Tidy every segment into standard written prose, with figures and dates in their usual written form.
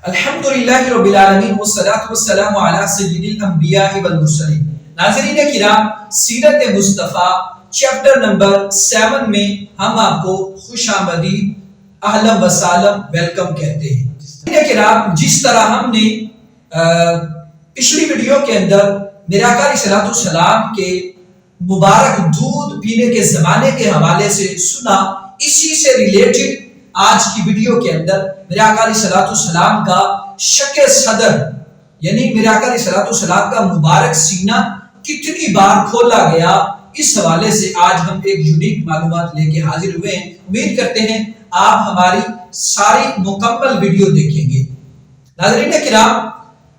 الحمدللہ رب العالمین والصلاة والسلام علی سید الانبیاء والمرسلین۔ ناظرین کرام، سیرت مصطفیٰ چیپٹر نمبر 7 میں ہم آپ کو خوش آمدید، اہلا و سہلا، ویلکم کہتے ہیں۔ ناظرین کرام، جس طرح ہم نے پچھلی ویڈیو کے اندر میرے آقا علیہ الصلوۃ والسلام کے مبارک دودھ پینے کے زمانے کے حوالے سے سنا، اسی سے ریلیٹڈ آج کی ویڈیو کے اندر میرے آقا علیہ الصلوۃ والسلام کا شق صدر یعنی میرے آقا علیہ الصلوۃ والسلام کا مبارک سینہ کتنی بار کھولا گیا، اس حوالے سے آج ہم ایک یونیک معلومات لے کے حاضر ہوئے ہیں۔ امید کرتے ہیں آپ ہماری ساری مکمل ویڈیو دیکھیں گے۔ ناظرین کرام،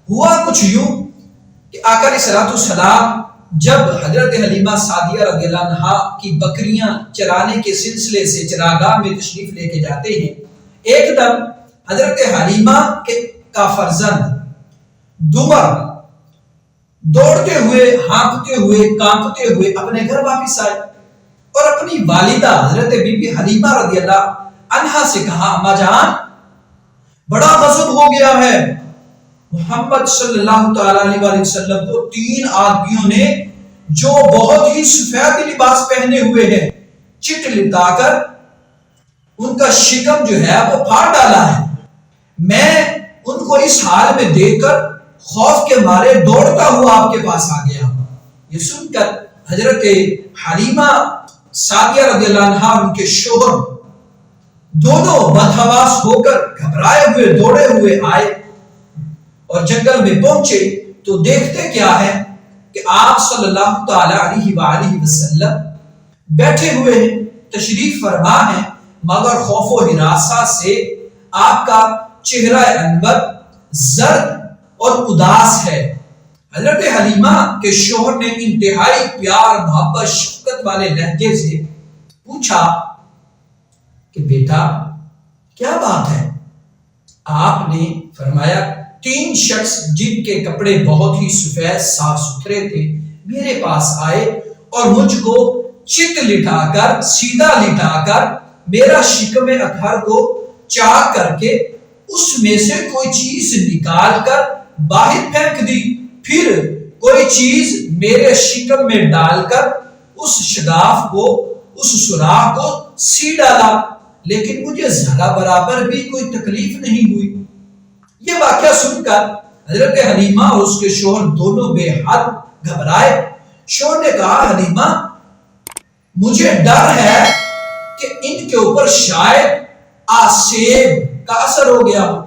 ہوا کچھ یوں کہ آقا علیہ الصلوۃ والسلام جب حضرت حلیمہ سعدیہ رضی اللہ عنہا کی بکریاں چرانے کے سلسلے سے چراگاہ میں تشریف لے کے جاتے ہیں، ایک دم حضرت حلیمہ کا فرزند دمر دوڑتے ہوئے، ہانکتے ہوئے، کانپتے ہوئے اپنے گھر واپس آئے اور اپنی والدہ حضرت بی بی حلیمہ رضی اللہ عنہا سے کہا، اماں جان، بڑا غضب ہو گیا ہے، محمد صلی اللہ تعالی علیہ وسلم کو 3 آدمیوں نے جو بہت ہی سفید لباس پہنے ہوئے ہیں چٹ لٹا کر ان کا شکم جو ہے وہ پھاڑ ڈالا ہے۔ میں ان کو اس حال میں دیکھ کر خوف کے مارے دوڑتا ہوا آپ کے پاس آ گیا ہوں۔ یہ سن کر حضرت حلیمہ سعدیہ رضی اللہ عنہا اور ان کے شوہر دونوں بدحواس ہو کر گھبرائے ہوئے دوڑے ہوئے آئے اور جنگل میں پہنچے تو دیکھتے کیا ہے کہ آپ صلی اللہ تعالی علیہ وآلہ وسلم بیٹھے ہوئے ہیں، تشریف فرما ہیں، مگر خوف و ہراسہ سے آپ کا چہرہ انور زرد اور اداس ہے۔ حضرت حلیمہ کے شوہر نے انتہائی پیار، محبت، شفقت والے لہجے سے پوچھا کہ بیٹا کیا بات ہے؟ آپ نے فرمایا 3 شخص جن کے کپڑے بہت ہی سفید صاف ستھرے تھے میرے پاس آئے اور مجھ کو چت لٹا کر، سیدھا لٹا کر میرا شکم اطہر کو چاک کر کے اس میں سے کوئی چیز نکال کر باہر پھینک دی، پھر کوئی چیز میرے شکم میں ڈال کر اس شگاف کو، اس سوراخ کو سی ڈالا، لیکن مجھے ذرا برابر بھی کوئی تکلیف نہیں ہوئی۔ یہ واقعہ سن کر حضرت حلیمہ اور اس کے شوہر دونوں بے حد گھبرائے۔ شوہر نے کہا، حلیمہ مجھے ڈر ہے کہ ان کے اوپر شاید آسیب کا اثر ہو گیا ہو،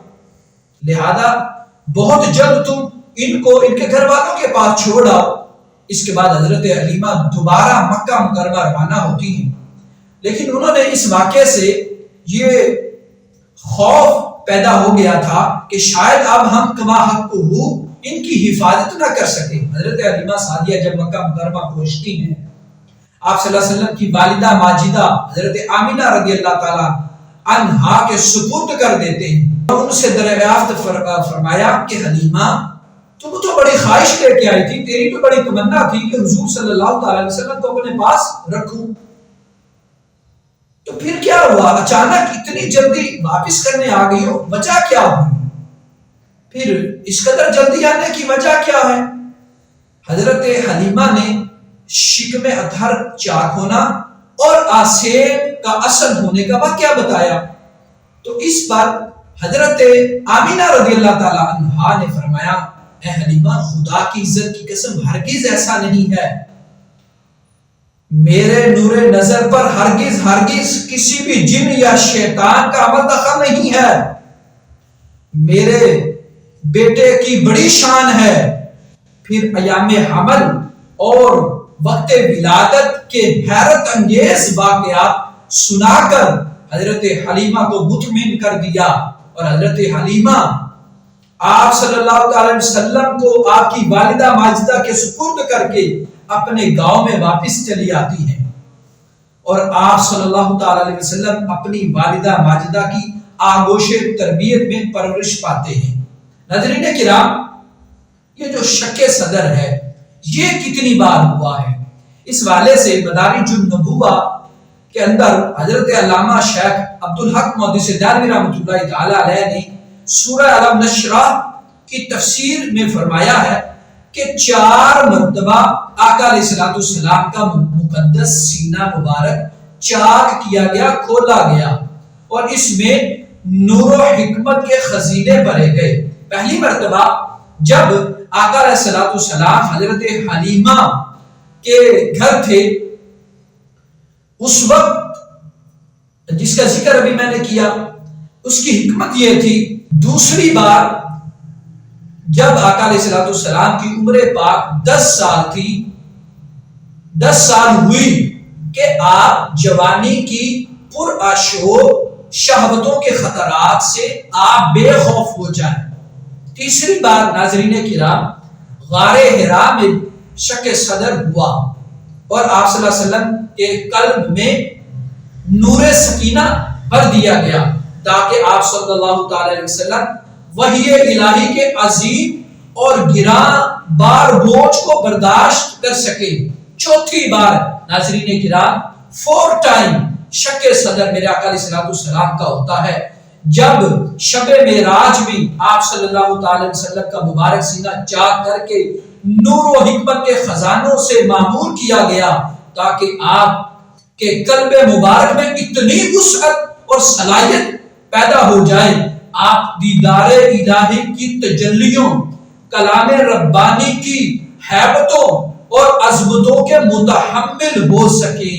لہذا بہت جلد تم ان کو ان کے گھر والوں کے پاس چھوڑ آؤ۔ اس کے بعد حضرت حلیمہ دوبارہ مکہ مکرمہ روانہ ہوتی ہیں، لیکن انہوں نے اس واقعے سے یہ خوف پیدا ہو گیا تھا کہ شاید اب ہم کما حق ان کی حفاظت نہ کر سکیں۔ حضرت حلیمہ سعدیہ جب مکہ مکرمہ پہنچتی ہیں، آپ صلی اللہ علیہ وسلم کی والدہ ماجدہ حضرت آمینہ رضی اللہ تعالی عنہا کے سپرد کر دیتے ہیں اور ان سے دریافت فرمایا کہ حلیمہ تم تو بڑی خواہش لے کے آئی تھی، تیری تو بڑی تمنا تھی کہ حضور صلی اللہ تعالی علیہ وسلم کو اپنے پاس رکھوں، تو پھر کیا ہوا؟ اچانک اتنی جلدی واپس کرنے آ گئی ہو، وجہ کیا ہوئی؟ پھر اس قدر جلدی آنے کی وجہ کیا ہے؟ حضرت حلیمہ نے شکم اطہر چاک ہونا اور آسیب کا اثر ہونے کا واقعہ بتایا، تو اس پر حضرت آمینہ رضی اللہ تعالی عنہا نے فرمایا، اے حلیمہ خدا کی عزت کی قسم ہرگز ایسا نہیں ہے، میرے نور نظر پر ہرگز ہرگز کسی بھی جن یا شیطان کا عمل دخل نہیں ہے، میرے بیٹے کی بڑی شان ہے۔ پھر ایام حمل اور وقت ولادت کے حیرت انگیز واقعات سنا کر حضرت حلیمہ کو مطمئن کر دیا اور حضرت حلیمہ آپ صلی اللہ تعالی وسلم کو آپ کی والدہ ماجدہ کے سپرد کر کے اپنے گاؤں میں واپس چلی آتی ہیں اور آپ صلی اللہ تعالی علیہ وسلم اپنی والدہ ماجدہ کی آغوش تربیت میں پرورش پاتے ہیں۔ ناظرین کرام، یہ جو شق صدر ہے یہ کتنی بار ہوا ہے؟ اس والے سے مدارج النبوہ کے اندر حضرت علامہ شیخ عبدالحق محدث دہلوی رحمۃ اللہ تعالی علیہ نے سورہ علم نشرح کی تفسیر میں فرمایا ہے کہ 4 مرتبہ آقا علیہ الصلوۃ والسلام کا مقدس سینہ مبارک چاک کیا گیا، کھولا گیا، اور اس میں نور و حکمت کے خزینے بھرے گئے۔ پہلی مرتبہ جب آقا علیہ الصلوۃ والسلام حضرت حلیمہ کے گھر تھے، اس وقت جس کا ذکر ابھی میں نے کیا، اس کی حکمت یہ تھی۔ دوسری بار جب آقا علیہ الصلوۃ والسلام کی عمر پاک 10 سال تھی، 10 سال ہوئی کہ آپ جوانی کی پرآشوب شہوتوں کے خطرات سے آپ بے خوف ہو جائیں۔ تیسری بار ناظرین کرام غار حرا میں شق صدر ہوا اور آپ صلی اللہ علیہ وسلم کے قلب میں نور سکینہ بھر دیا گیا تاکہ آپ صلی اللہ تعالی علیہ وسلم وحی الہی کے عظیم اور گراں بار بوجھ کو برداشت کر سکے۔ چوتھی بار ناظرین کرام 4 ٹائم شق صدر میرے آقا علیہ الصلوۃ والسلام کا ہوتا ہے، جب شب معراج میں آپ صلی اللہ تعالی علیہ وسلم کا مبارک سینہ چاک کر کے نور و حکمت کے خزانوں سے معمور کیا گیا تاکہ آپ کے قلب مبارک میں اتنی وسعت اور صلاحیت پیدا ہو جائے، آپ دیدار الہی کی تجلیوں، کلام ربانی کی ہیبتوں اور عظمتوں کے متحمل ہو سکیں۔